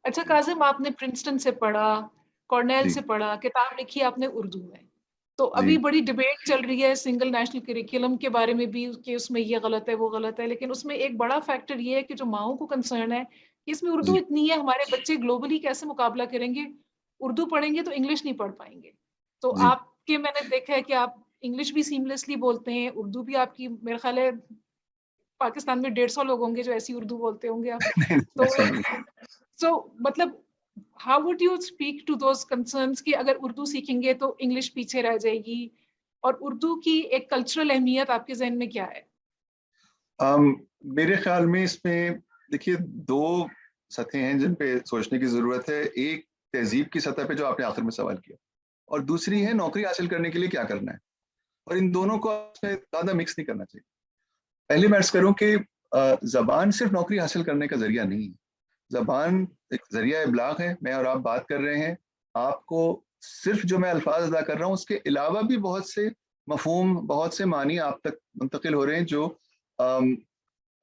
अच्छा काजिम, आपने प्रिंसटन से पढ़ा, कॉर्नेल जी से पढ़ा, किताब लिखी आपने उर्दू में। तो अभी जी बड़ी डिबेट चल रही है सिंगल नेशनल करिकुलम के बारे में भी, कि उसमें ये गलत है वो गलत है, लेकिन उसमें एक बड़ा फैक्टर ये है कि जो माओ को कंसर्न है कि इसमें उर्दू जी इतनी है, हमारे बच्चे ग्लोबली कैसे मुकाबला करेंगे, उर्दू पढ़ेंगे तो इंग्लिश नहीं पढ़ पाएंगे। तो जी आपके, मैंने देखा है कि आप इंग्लिश भी सीमलेसली बोलते हैं, उर्दू भी आपकी, मेरे ख्याल है पाकिस्तान में 150 लोग होंगे जो ऐसी उर्दू बोलते होंगे आप। नहीं, तो ऐसा नहीं। सो मतलब how would you speak to those concerns कि अगर उर्दू सीखेंगे तो इंग्लिश पीछे रह जाएगी, और उर्दू की एक कल्चरल अहमियत आपके जहन में क्या है? मेरे ख्याल में इसमें देखिए दो सतहें हैं जिन पे सोचने की जरूरत है। एक तहजीब की सतह पे जो आपने आखिर में सवाल किया, और दूसरी है नौकरी हासिल करने के लिए क्या करना है। और इन दोनों को आपसे ज्यादा मिक्स नहीं करना चाहिए। पहली मैं अर्ज करूं कि जबान सिर्फ नौकरी हासिल करने का जरिया नहीं है। जबान एक जरिया इबलाग है। मैं और आप बात कर रहे हैं, आपको सिर्फ जो मैं अल्फाज अदा कर रहा हूँ उसके अलावा भी बहुत से मफहूम, बहुत से मानी आप तक मुंतकिल हो रहे हैं, जो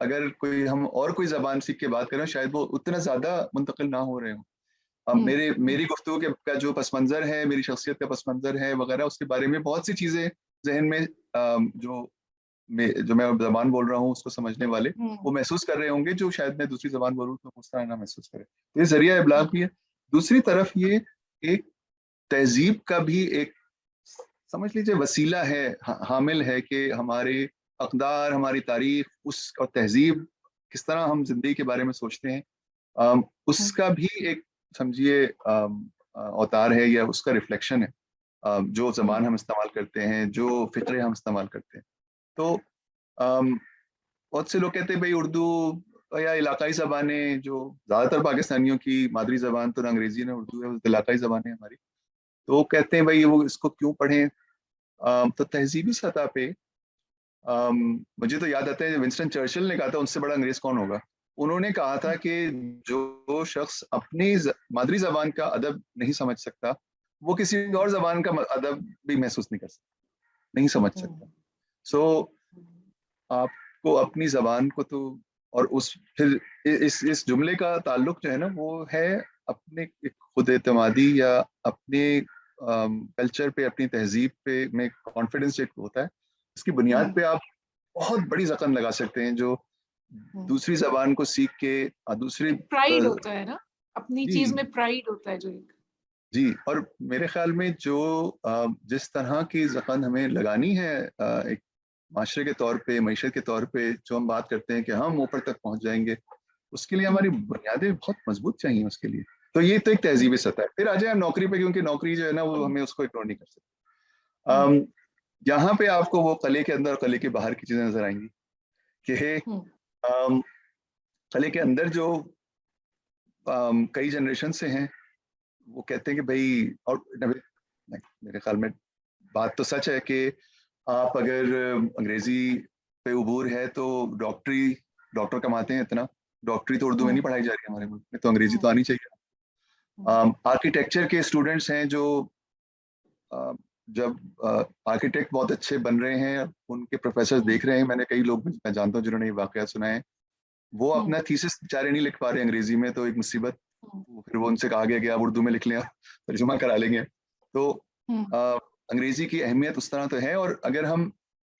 अगर कोई हम और कोई जबान सीख के बात करें शायद वो उतना ज्यादा मुंतकिल ना हो रहे हो। अब हम्म। मेरी गुफ्तगू के का जो पस मंजर है, मेरी शख्सियत का पस मंजर है वगैरह, उसके बारे में बहुत सी चीजें जहन में जो मैं जबान बोल रहा हूँ उसको समझने वाले हम्म। वो महसूस कर रहे होंगे, जो शायद मैं दूसरी जबान बोलूँ तो उस तरह ना महसूस करे। तो ये जरिया इबलाग भी है। दूसरी तरफ ये एक तहजीब का भी एक, समझ लीजिए, वसीला है, हामिल है कि हमारे अक़दार, हमारी तारीख, उस और तहजीब, किस तरह हम जिंदगी के बारे में सोचते हैं, उसका भी एक, समझिए, अवतार है या उसका रिफ्लेक्शन है। जो जबान हम इस्तेमाल करते हैं, जो फिक्रे हम इस्तेमाल करते हैं। तो अम, बहुत से लोग कहते हैं भाई उर्दू या इलाकाई ज़बानें, जो ज़्यादातर पाकिस्तानियों की मादरी ज़बान तो ना अंग्रेजी ना उर्दू है, वो इलाकाई ज़बानें हमारी। तो वो कहते हैं भाई वो इसको क्यों पढ़ें। तो तहजीबी सतह पे मुझे तो याद आता है विंस्टन चर्चिल ने कहा था, उनसे बड़ा अंग्रेज कौन होगा। उन्होंने कहा था कि जो शख्स अपनी मादरी ज़बान का अदब नहीं समझ सकता, वो किसी और ज़बान का अदब भी महसूस नहीं कर सकता, नहीं समझ सकता। सो आपको अपनी जबान को तो, और उस फिर इस जुमले का ताल्लुक जो है ना वो है अपने एक खुद एतमादी या अपने कल्चर पे, अपनी तहजीब पे में कॉन्फिडेंस एक होता है। उसकी बुनियाद पे आप बहुत बड़ी जख्म लगा सकते हैं, जो दूसरी जबान को सीख के दूसरी एक प्राइड होता है ना, अपनी चीज जी में प्राइड होता है जो एक। जी। और मेरे ख्याल में जो जिस तरह की जख्म हमें लगानी है, एक माशरे के तौर पे, मीशत के तौर पे, जो हम बात करते हैं कि हम ऊपर तक पहुंच जाएंगे, उसके लिए हमारी बुनियादें बहुत मजबूत चाहिए उसके लिए। तो ये तो एक तहजीबी सतह है। फिर आ जाए हम नौकरी पे, क्योंकि नौकरी जो है ना वो हमें उसको इग्नोर नहीं कर सकते। यहाँ पे आपको वो कले के अंदर और कले के बाहर की चीजें नजर आएंगी कि अम, कले के अंदर जो कई जनरेशन से हैं, वो कहते हैं कि भाई, और मेरे ख्याल में बात तो सच है कि आप अगर अंग्रेजी पे उबूर है तो डॉक्टर कमाते हैं इतना। डॉक्टरी तो उर्दू में नहीं पढ़ाई जा रही है हमारे मुल्क में, तो अंग्रेजी तो आनी चाहिए। आर्किटेक्चर के स्टूडेंट्स हैं जो जब आर्किटेक्ट बहुत अच्छे बन रहे हैं, उनके प्रोफेसर देख रहे हैं, मैंने कई लोग मैं जानता हूँ जिन्होंने ये वाकया सुनाए, वो अपना थीसिस बेचारे नहीं लिख पा रहे अंग्रेजी में, तो एक मुसीबत। फिर वो उनसे कहा गया कि आप उर्दू में लिख लें, आप तर्जुमा करा लेंगे। तो अंग्रेजी की अहमियत उस तरह तो है। और अगर हम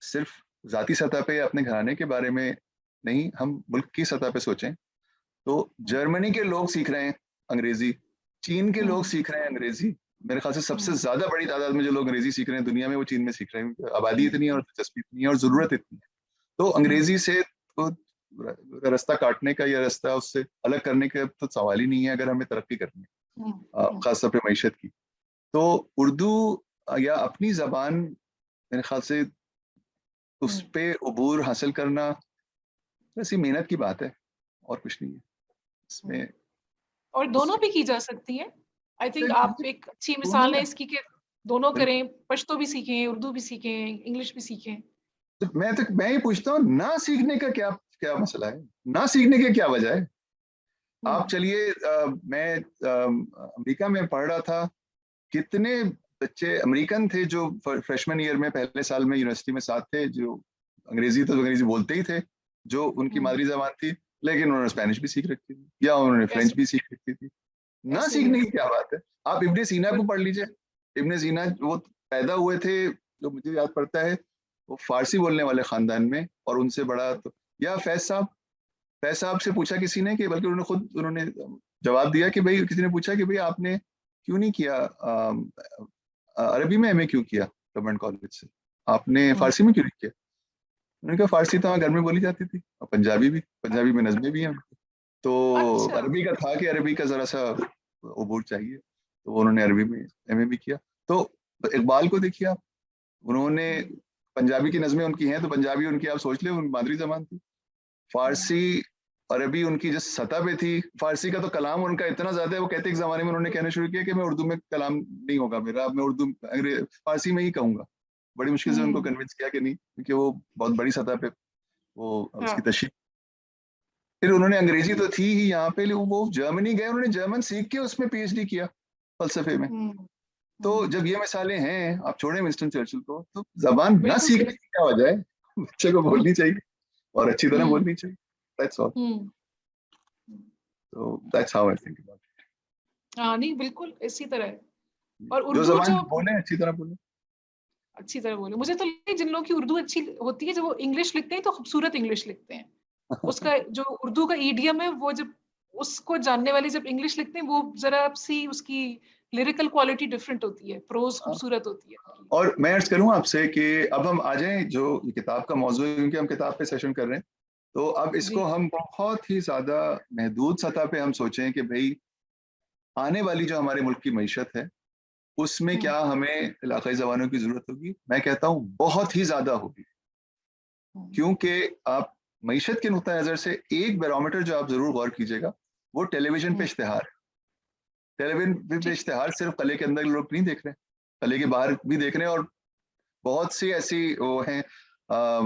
सिर्फ जाती सतह पे अपने घराने के बारे में नहीं, हम मुल्क की सतह पे सोचें, तो जर्मनी के लोग सीख रहे हैं अंग्रेजी, चीन के लोग सीख रहे हैं अंग्रेजी। मेरे ख्याल से सबसे ज्यादा बड़ी तादाद में जो लोग अंग्रेजी सीख रहे हैं दुनिया में, वो चीन में सीख रहे हैं। आबादी इतनी है और दिलचस्पी इतनी है और जरूरत इतनी है। तो अंग्रेजी से तो रास्ता काटने का या रास्ता उससे अलग करने का तो सवाल ही नहीं है, अगर हमें तरक्की करनी है खासतौर पर मीशत की। तो उर्दू या अपनी जबान, मेरे ख्याल से उस पे उबूर हासिल करना वैसी मेहनत की बात है, और कुछ नहीं है इसमें। और दोनों भी की जा सकती है। आई थिंक आप एक अच्छी दोनों मिसाल है में इसकी कि दोनों बिल्कुल। करें, पश्तो भी सीखें, उर्दू भी सीखें, इंग्लिश भी सीखें। मैं ही पूछता हूँ, ना सीखने का क्या क्या मसला है, ना सीखने की क्या वजह है। आप चलिए, मैं अमेरिका में पढ़ रहा था, कितने बच्चे अमेरिकन थे जो फ्रेशमैन ईयर में, पहले साल में यूनिवर्सिटी में साथ थे, जो अंग्रेजी बोलते ही थे, जो उनकी मादरी जबान थी, लेकिन उन्होंने स्पेनिश भी सीख रखी थी या उन्होंने कैसे? फ्रेंच भी सीख रखी थी। ना ऐसे सीखने है। की क्या बात है? आप इब्ने सीना को पढ़ लीजिए। इब्ने सीना वो पैदा हुए थे, जो मुझे याद पड़ता है, वो फारसी बोलने वाले खानदान में, और उनसे बड़ा तो, या फैज साहब से पूछा किसी ने, कि बल्कि उन्होंने जवाब दिया कि भाई, किसी ने पूछा कि भाई आपने क्यों नहीं किया अरबी में एमए क्यों किया गवर्नमेंट कॉलेज से, आपने हम्म, फारसी में क्यों नहीं किया? उन्होंने कहा फारसी तो हमारे घर में बोली जाती थी, और पंजाबी में नज़में भी हैं। तो अच्छा। अरबी का था कि अरबी का जरा सा अबूर चाहिए, तो उन्होंने अरबी में एमए भी किया। तो इकबाल को देखिए आप, उन्होंने पंजाबी की नज़में उनकी हैं, तो पंजाबी उनकी आप सोच ले, उनकी मादरी जबान थी। फारसी, अरबी उनकी जिस सतह पे थी, फारसी का तो कलाम उनका इतना ज्यादा है, वो कहते एक जमाने में उन्होंने कहना शुरू किया कि मैं उर्दू में कलाम नहीं होगा मेरा, अब मैं फारसी में ही कहूंगा। बड़ी मुश्किल से उनको हम्म, कन्विंस किया कि नहीं, क्योंकि वो बहुत बड़ी सतह पे वो उसकी हाँ। तशरीह। फिर उन्होंने, अंग्रेजी तो थी ही यहाँ पे, लेकिन वो जर्मनी गए, उन्होंने जर्मन सीख के उसमें पीएचडी किया फलसफे में। हम्म, तो जब ये मिसालें हैं, आप छोड़े विंस्टन चर्चिल को, तो जबान ना बिल्कुल सीखने सही। की क्या वजह है? बच्चे को हम्म, बोलनी चाहिए, और अच्छी तरह हम्म, बोलनी चाहिए। That's all. Hmm. So that's how I think about it. हाँ, नहीं बिल्कुल इसी तरह है। और जो उर्दू जबान जो बोले अच्छी तरह बोले। अच्छी तरह बोले, मुझे तो लगता है जिन लोगों की उर्दू अच्छी होती है, जब वो इंग्लिश लिखते हैं तो खूबसूरत इंग्लिश लिखते हैं। उसका जो उर्दू का ईडियम है, वो जब उसको जानने वाले जब इंग्लिश लिखते हैं, वो जरा सी उसकी लिरिकल क्वालिटी डिफरेंट होती है, प्रोज हाँ। खूबसूरत होती है उनकी। और मैं अर्ज करूं आपसे कि अब हम आ जाएं जो किताब का मौजू है, क्योंकि हम किताब पे सेशन कर रहे हैं, तो अब जी। इसको हम बहुत ही ज्यादा महदूद सतह पे हम सोचें कि भाई, आने वाली जो हमारे मुल्क की मईशत है, उसमें हम्म, क्या हमें इलाकाई जबानों की जरूरत होगी? मैं कहता हूँ बहुत ही ज्यादा होगी। हम्म, क्योंकि आप मईशत के नुक्ता नजर से एक बैरोमीटर जो आप जरूर गौर कीजिएगा, वो टेलीविजन पे हम्म, इश्तेहार। टेलीविजन पे ठीक। इश्तेहार सिर्फ कले के अंदर लोग नहीं देख रहे, कले के बाहर भी देख रहे हैं। और बहुत सी ऐसी वो हैं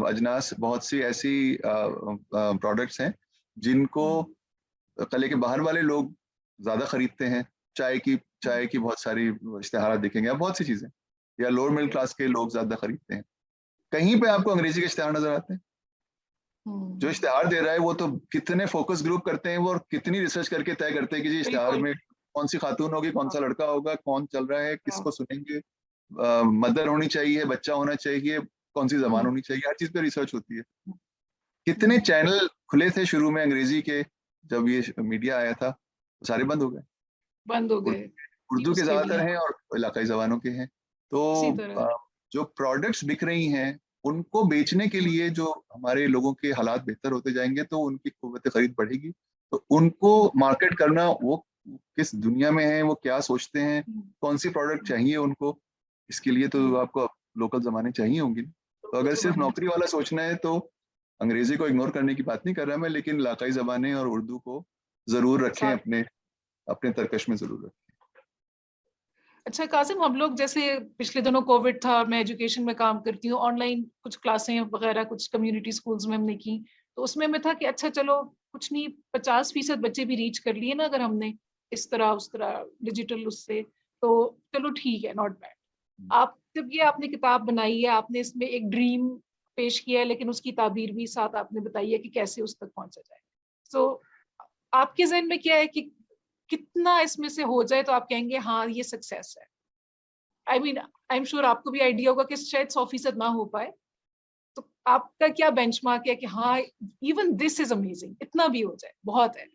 अजनास, बहुत सी ऐसी प्रोडक्ट्स हैं जिनको हम्म, कले के बाहर वाले लोग ज्यादा खरीदते हैं। चाय की हम्म, चाय की बहुत सारी इश्तेहार देखेंगे, या बहुत सी चीजें, या लोअर मिडिल जी, क्लास के लोग ज्यादा खरीदते हैं। कहीं पे हम्म, आपको अंग्रेजी के इश्तेहार नजर आते हैं? जो हम्म, इश्तेहार दे रहा है वो तो कितने फोकस ग्रुप करते हैं वो, और कितनी रिसर्च करके तय करते हैं कि जी इश्तेहार बिल्कुल। में कौन सी खातून होगी, कौन हाँ, सा लड़का होगा, कौन चल रहा है, हाँ, किसको सुनेंगे, मदर होनी चाहिए, बच्चा होना चाहिए, कौन सी जबान हम्म, होनी चाहिए, हर चीज पे रिसर्च होती है। कितने हम्म, चैनल खुले थे शुरू में अंग्रेजी के, जब ये मीडिया आया था, तो सारे बंद हो गए। बंद हो गए। उर्दू के न्यूज केबल, ज्यादातर हाँ, हैं और इलाकाई जबानों के हैं। तो इसी तरह। जो प्रोडक्ट्स बिक रही हैं, उनको बेचने के लिए जो हमारे लोगों के हालात बेहतर होते जाएंगे, तो उनकी कुव्वत खरीद बढ़ेगी। तो उनको मार्केट करना, वो किस दुनिया में है, वो क्या सोचते हैं, कौन सी प्रोडक्ट चाहिए उनको, इसके लिए तो आपको लोकल जमाने चाहिए होंगी। तो लोकल अगर सिर्फ जबान। नौकरी वाला सोचना है, तो अंग्रेजी को इग्नोर करने की बात नहीं कर रहा मैं, लेकिन इलाकाई जबानें और उर्दू को जरूर रखें, साथ। अपने अपने तरकश में जरूर रखें। अच्छा कासिम, हम लोग जैसे पिछले दिनों कोविड था, मैं एजुकेशन में काम करती हूँ, ऑनलाइन कुछ क्लासें वगैरह कुछ कम्युनिटी स्कूल्स में हमने की। तो उसमें मैं था कि अच्छा चलो, कुछ नहीं, 50% बच्चे भी रीच कर लिए ना अगर हमने इस तरह उस तरह डिजिटल उससे, तो चलो ठीक है, नॉट बैड। आप जब ये आपने किताब बनाई है, आपने इसमें एक ड्रीम पेश किया है, लेकिन उसकी ताबीर भी साथ आपने बताई है कि कैसे उस तक पहुंचा जाए। सो आपके जहन में क्या है कि कितना इसमें से हो जाए तो आप कहेंगे हाँ ये सक्सेस है? आई एम श्योर आपको भी आइडिया होगा कि शायद 100% ना हो पाए, तो आपका क्या बेंचमार्क है कि हाँ इवन दिस इज अमेजिंग, इतना भी हो जाए बहुत है?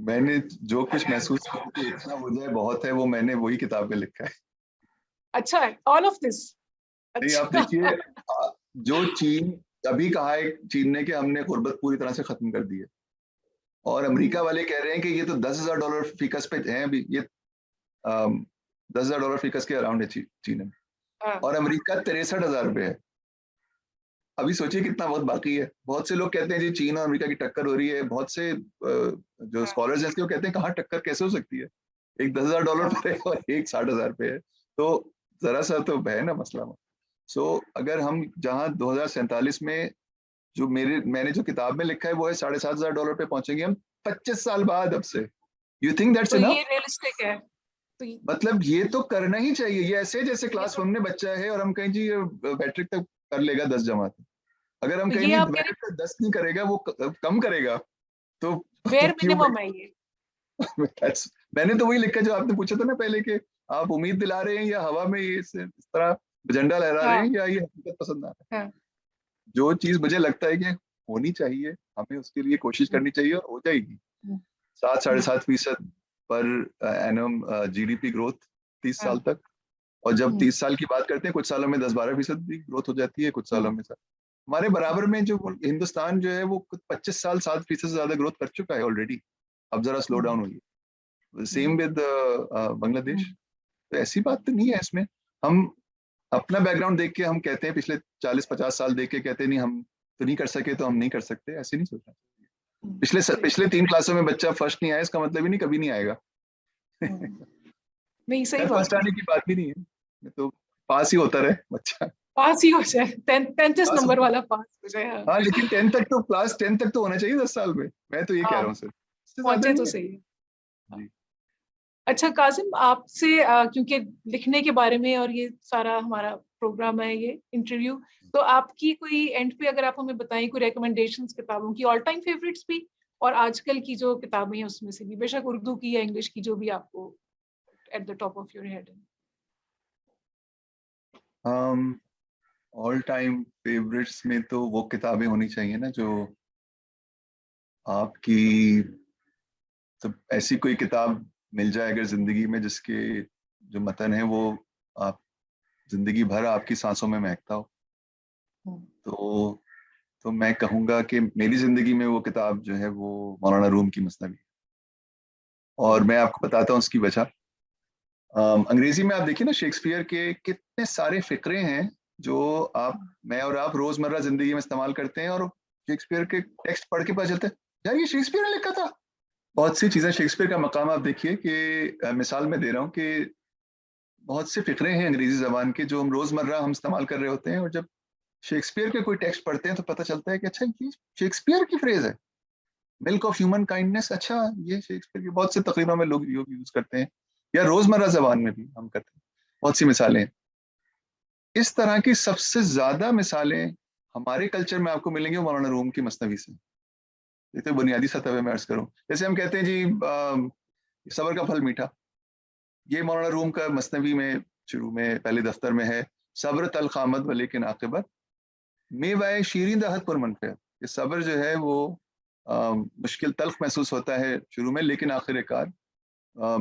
मैंने जो कुछ महसूस किया कि इतना हो जाए बहुत है, वो मैंने वही किताब में लिखा है। अच्छा है ऑल ऑफ दिस। नहीं, आप अच्छा। देखिए, जो चीन, अभी कहा है चीन ने कि हमने गुर्बत पूरी तरह से खत्म कर दी है, और अमेरिका वाले कह रहे हैं कि ये तो $10,000 फीकस पे हैं अभी, ये $10,000 फीकस के अराउंड है चीन में, हाँ, और अमेरिका 63,000 पे है। अभी सोचिए कितना वक्त बाकी है। बहुत से लोग कहते हैं जी चीन और अमेरिका की टक्कर हो रही है, बहुत से जो हाँ, स्कॉलर्स हैं वो कहते हैं कहाँ टक्कर कैसे हो सकती है, एक $10,000 हाँ, पे है और एक 60,000 पे है, तो जरा सा तो है ना मसला। सो अगर हम जहाँ 2047 में, जो मैंने जो किताब में लिखा है वो है $7,500 पे पहुंचेंगे हम 25 साल बाद अब से। यू थिंक दैट्स तो ये इनफ? रियलिस्टिक है? तो मतलब ये तो करना ही चाहिए। ये ऐसे जैसे ये क्लास तो 1 में बच्चा है और हम कहें जी ये मैट्रिक तक कर लेगा 10 जमात, अगर हम तो कहें ये नहीं आप मेरे मैट्रिक तक 10 नहीं करेगा, वो कम करेगा, तो बेयर क्यों मिनिमम है ये। भाई? मैंने तो वही लिखा जो आपने पूछा था ना पहले, कि आप उम्मीद दिला रहे हैं या हवा में ये इस तरह झंडा लहरा रहे हैं, हाँ या ये हकीकत पसंद आ रहा है। हाँ। जो चीज मुझे लगता है कि होनी चाहिए, हमें उसके लिए कोशिश हम्म, करनी चाहिए और हो जाएगी। हम्म, 7-7.5% पर एनम जीडीपी ग्रोथ 30 साल हाँ। तक। और जब हम्म, 30 साल की बात करते हैं, कुछ सालों में 10-12% भी ग्रोथ हो जाती है, कुछ सालों हम्म, में हमारे बराबर में जो हिंदुस्तान जो है वो 25 साल 7% से ज्यादा ग्रोथ कर चुका है ऑलरेडी। अब जरा स्लो हम्म, डाउन हुई है। हम्म, सेम विद बांग्लादेश। हम्म, तो ऐसी बात तो नहीं है इसमें। हम अपना बैकग्राउंड देख के हम कहते हैं, पिछले 40-50 साल देख के कहते हैं नहीं हम तो नहीं कर सके तो हम नहीं कर सकते, ऐसे नहीं सोचना। पिछले सही। पिछले 3 क्लासों में बच्चा फर्स्ट नहीं आया, इसका मतलब ही नहीं कभी नहीं आएगा। हम्म, नहीं सही खैर फर्स्ट बात है। आने की बात भी नहीं है, ये तो पास ही होता रहे बच्चा। पास ही हो जाए, 10th पास नंबर हो, वाला पास हो जाए। हाँ हाँ लेकिन 10 तक तो, क्लास 10 तक तो होना चाहिए 10 साल में, मैं तो ये कह हाँ, रहा हूँ सर, इससे ज्यादा पहुंचे नहीं तो है। सही है। हाँ। जी। अच्छा काजिम, आपसे क्योंकि लिखने के बारे में और ये सारा हमारा प्रोग्राम है, ये इंटरव्यू, तो आपकी कोई एंड पे अगर आप हमें बताएं कोई रिकमेंडेशंस किताबों की, ऑल टाइम फेवरेट्स भी और आजकल की जो किताबें हैं उसमें से भी, बेशक उर्दू की या इंग्लिश की, जो भी आपको at the top of your head है। ऑल टाइम फेवरेट्स में तो वो किताबें होनी चाहिए ना जो आपकी, तो ऐसी कोई किताब मिल जाए अगर जिंदगी में, जिसके जो मतन है वो आप जिंदगी भर आपकी सांसों में महकता हो। हम्म, तो तो मैं कहूँगा कि मेरी जिंदगी में वो किताब जो है वो मौलाना रूम की मसनवी। और हम्म, मैं आपको बताता हूँ उसकी वजह। अंग्रेजी में आप देखिए ना, शेक्सपियर के कितने सारे फिक्रे हैं जो मैं और आप रोजमर्रा जिंदगी में इस्तेमाल करते हैं, और शेक्सपियर के टेक्स्ट पढ़ के पता चलता है यार ये शेक्सपियर ने लिखा था। बहुत सी चीजें शेक्सपियर का मकाम आप देखिए कि मिसाल मैं दे रहा हूँ कि बहुत से फिक्रे हैं अंग्रेजी जबान के जो हम रोजमर्रा हम इस्तेमाल कर रहे होते हैं, और जब शेक्सपियर के कोई टेक्स्ट पढ़ते हैं तो पता चलता है कि अच्छा ये शेक्सपियर की फ्रेज है, मिल्क ऑफ ह्यूमन काइंडनेस। अच्छा ये शेक्सपियर की बहुत से तकरीरों में लोग यूज करते हैं, या रोजमर्रा जबान में भी हम करते हैं। बहुत सी मिसालें हैं। इस तरह की सबसे ज्यादा मिसालें हमारे कल्चर में आपको मिलेंगी वो मौलाना रूम की मसनवी से। ये तो बुनियादी सतह पे मैं अर्ज करूं, जैसे हम कहते हैं जी सबर का फल मीठा, ये मौलाना रूम का मसनवी में शुरू में पहले दफ्तर में है। सब्र तल्ख आमद व लेकिन आकिबत, मेवाए शीरीं दहत पर मनफियत। ये सब्र जो है वो मुश्किल तल्ख महसूस होता है शुरू में, लेकिन आखिरकार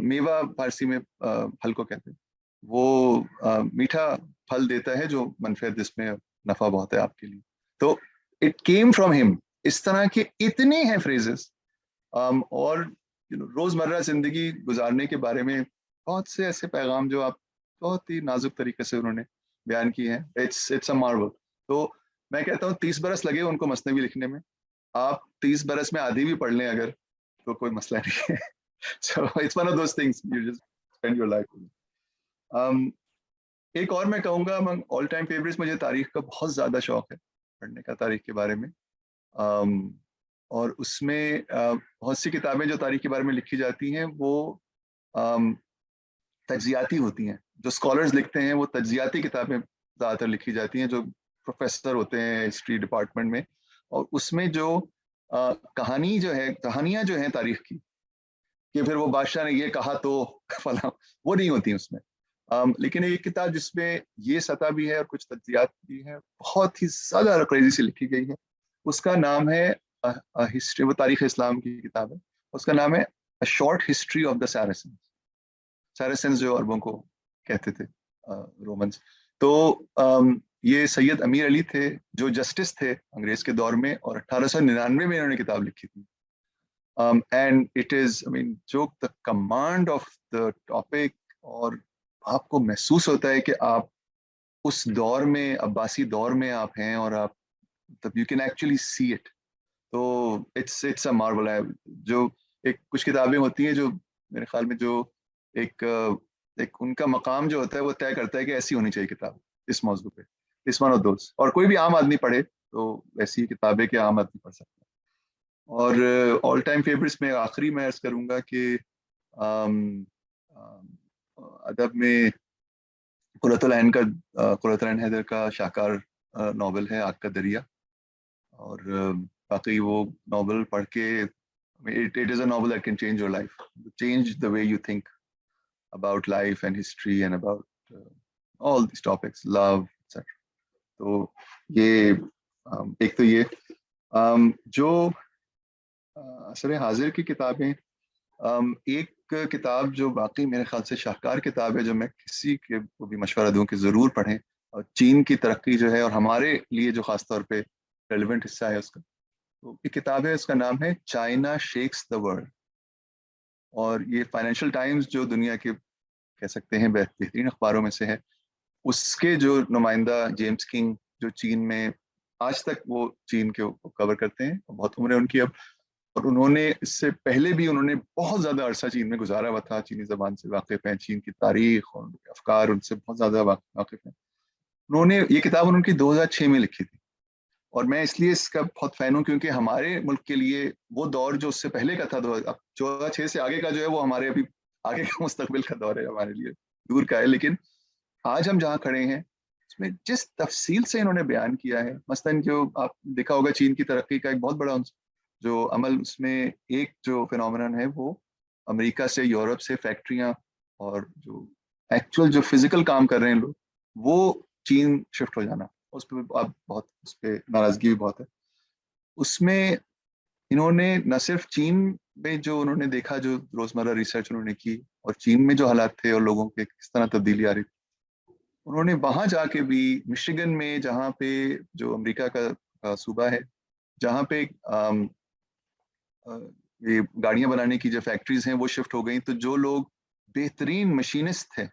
मेवा फारसी में फल को कहते हैं, वो मीठा फल देता है जो मनफियत जिसमें नफा बहुत है आपके लिए। तो इट केम फ्रॉम हिम। इस तरह के इतने हैं फ्रेजेस। और रोजमर्रा जिंदगी गुजारने के बारे में बहुत से ऐसे पैगाम जो आप बहुत ही नाजुक तरीके से उन्होंने बयान किए हैं। It's a Marvel. तो मैं कहता हूँ 30 बरस लगे उनको मसनवी लिखने में, आप 30 बरस में आधी भी पढ़ लें अगर, तो कोई मसला नहीं है। So it's one of those things you just spend your life with. Um, एक और मैं कहूँगा अमंग ऑल टाइम फेवरेट्स, मुझे तारीख का बहुत ज़्यादा शौक है, पढ़ने का तारीख के बारे में। और उसमें बहुत सी किताबें जो तारीख के बारे में लिखी जाती हैं वो तज्जियाती होती हैं। जो स्कॉलर्स लिखते हैं वो तज्जियाती किताबें ज़्यादातर लिखी जाती हैं, जो प्रोफेसर होते हैं हिस्ट्री डिपार्टमेंट में। और उसमें जो कहानी जो है, कहानियाँ जो हैं तारीख की, कि फिर वो बादशाह ने ये कहा तो फला, वो नहीं होती उसमें। लेकिन एक किताब जिसमें ये सतह भी है और कुछ तज्जियात भी है, बहुत ही ज्यादा क्रेजी से लिखी गई है, उसका नाम है हिस्ट्री, वो तारीख इस्लाम की किताब है। उसका नाम है a short history of the Saracens. Saracens जो अरबों को कहते थे, रोमन्स। तो ये सैयद अमीर अली थे जो जस्टिस थे अंग्रेज के दौर में, और 1899 में इन्होंने किताब लिखी थी। And it is, I mean, जो the command of the topic, और आपको महसूस होता है कि आप उस दौर में, अब्बासी दौर में आप हैं, और आप तब you can actually see it. तो इट्स अ मार्वल है। जो एक कुछ किताबें होती हैं जो मेरे ख्याल में जो एक एक उनका मकाम जो होता है वो तय करता है कि ऐसी होनी चाहिए किताब इस मौजू पे। इस वन ऑफ दोस्त, और कोई भी आम आदमी पढ़े तो ऐसी किताबें कि आम आदमी पढ़ सकता है। और ऑल टाइम फेवरेट्स में आखिरी मैं अर्ज करूंगा कि अम, अम, अदब में कुर्रतुल ऐन हैदर का शाहकार नॉवेल है आग का दरिया। और बाकी वो नॉवेल पढ़ के it is a novel that can change your life, change the way you think about life and history and about all these topics, love, etc. तो ये एक तो ये जो असर हाजिर की किताबें, एक किताब जो बाकी मेरे ख्याल से शाहकार किताब है, जो मैं किसी के को भी मशवरा दूं कि ज़रूर पढ़ें, और चीन की तरक्की जो है और हमारे लिए जो ख़ास तौर पे रेलिवेंट हिस्सा है उसका, तो ये किताब है, उसका नाम है चाइना शेक्स द वर्ल्ड। और ये फाइनेंशियल टाइम्स जो दुनिया के कह सकते हैं बेहतरीन अखबारों में से है, उसके जो नुमाइंदा जेम्स किंग, जो चीन में आज तक वो चीन के कवर करते हैं, बहुत उम्र है उनकी अब, और उन्होंने इससे पहले भी उन्होंने बहुत ज़्यादा अरसा चीन में गुजारा हुआ था, चीनी ज़बान से वाकिफ़ हैं, चीन की तारीख और अफकार उनसे बहुत ज़्यादा वाकिफ़ हैं। उन्होंने ये किताब उनकी 2006 में लिखी थी, और मैं इसलिए इसका बहुत फ़ैन हूँ क्योंकि हमारे मुल्क के लिए वो दौर जो उससे पहले का था, 2006 से आगे का जो है वो हमारे अभी आगे का मुस्तकबिल का दौर है, हमारे लिए दूर का है। लेकिन आज हम जहाँ खड़े हैं उसमें जिस तफसील से इन्होंने बयान किया है, मसलन जो आप देखा होगा चीन की तरक्की का एक बहुत बड़ा जो अमल, उसमें एक जो फिनोमिनन है वो अमेरिका से, यूरोप से फैक्ट्रियाँ और जो एक्चुअल जो फिजिकल काम कर रहे हैं लोग, वो चीन शिफ्ट हो जाना, उस पर आप बहुत, उस पर नाराजगी भी बहुत है। उसमें इन्होंने न सिर्फ चीन में जो उन्होंने देखा, जो रोजमर्रा रिसर्च उन्होंने की, और चीन में जो हालात थे और लोगों के किस तरह तब्दीली आ रही थी, उन्होंने वहां जाके भी मिशिगन में, जहाँ पे जो अमेरिका का सूबा है, जहाँ पे ये गाड़ियां बनाने की जो फैक्ट्रीज हैं वो शिफ्ट हो गई, तो जो लोग बेहतरीन मशीनिस्ट थे,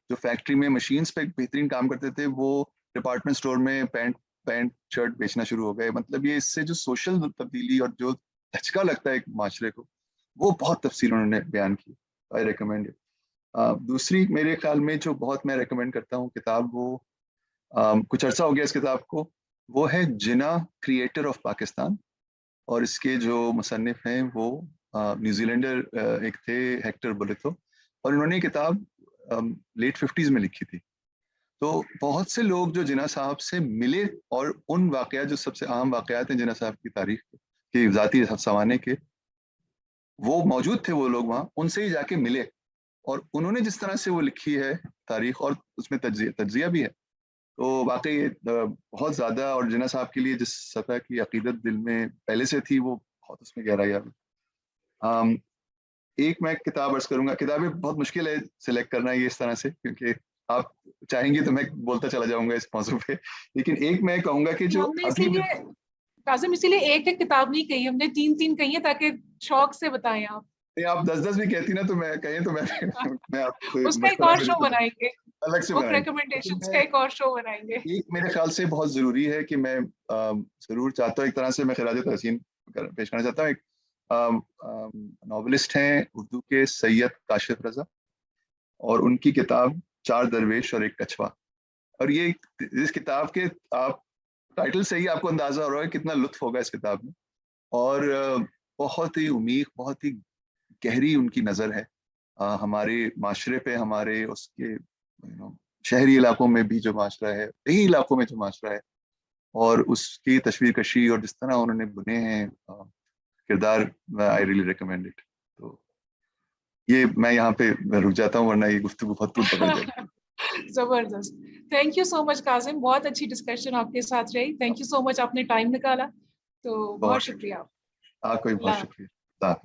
जो फैक्ट्री में मशीन्स पे बेहतरीन काम करते थे, वो डिपार्टमेंट स्टोर में पैंट शर्ट बेचना शुरू हो गए। मतलब ये इससे जो सोशल तब्दीली और जो धचका लगता है एक माशरे को, वो बहुत तफसील उन्होंने बयान की। I recommend it. दूसरी मेरे ख्याल में जो बहुत मैं रिकमेंड करता हूँ किताब, वो कुछ अर्सा हो गया इस किताब को, वो है जिना क्रिएटर ऑफ पाकिस्तान, और इसके जो मुसन्निफ हैं वो न्यूजीलैंडर एक थे, हेक्टर बुलेतो, और इन्होंने ये किताब लेट 50s में लिखी थी। तो बहुत से लोग जो जिना साहब से मिले, और उन वाकयात जो सबसे अहम वाकयात हैं जिना साहब की तारीख के ज़ाती सवाने के, वो मौजूद थे, वो लोग वहाँ उनसे ही जाके मिले, और उन्होंने जिस तरह से वो लिखी है तारीख, और उसमें तज्जिया भी है, तो वाकई बहुत ज़्यादा, और जिना साहब के लिए जिस सतह की अकीदत दिल में पहले से थी, वो बहुत उसमें गहराई आ गई। एक मैं किताब अर्ज करूंगा, किताबें बहुत मुश्किल है सिलेक्ट करना ये इस तरह से, क्योंकि आप चाहेंगे तो मैं बोलता चला जाऊंगा इस मौजू पे, लेकिन एक मैं कहूंगा कि जो हमने अभी इसीलिए कासिम, इसीलिए एक एक किताब नहीं कही, हमने 3-3 कही है ताकि शौक से बताएं आप। आप 10-10 भी कहती ना, तो मैं कहें तो मैं आपको उसका एक और शो बनाएंगे, अलग से बुक बनाएंगे। रिकमेंडेशंस का एक और शो बनाएंगे। एक मेरे ख्याल से बहुत जरूरी है कि मैं जरूर चाहता हूँ, एक तरह से मैं खिराज तहसीन पेश करना चाहता हूँ। एक नॉवलिस्ट हैं उर्दू के, सैयद काशिफ रजा, और उनकी किताब चार दरवेश और एक कछवा। और ये इस किताब के, आप टाइटल से ही आपको अंदाजा हो रहा है कितना लुत्फ होगा इस किताब में, और बहुत ही उम्मीद, बहुत ही गहरी उनकी नज़र है हमारे माशरे पे, हमारे उसके शहरी इलाकों में भी जो माशरा है, यही इलाकों में जो माशरा है, और उसकी तस्वीर कशी और जिस तरह उन्होंने बुने हैं किरदार, आई रियली रिकमेंड इट। तो ये मैं यहाँ पे रुक जाता हूँ, वरना ये गुफ्तगू बहुत दूर पकड़ जाएगी। जबरदस्त, thank you so much Qasim, बहुत अच्छी डिस्कशन आपके साथ रही। थैंक यू सो मच, आपने टाइम निकाला, तो बहुत शुक्रिया। आपका भी बहुत शुक्रिया।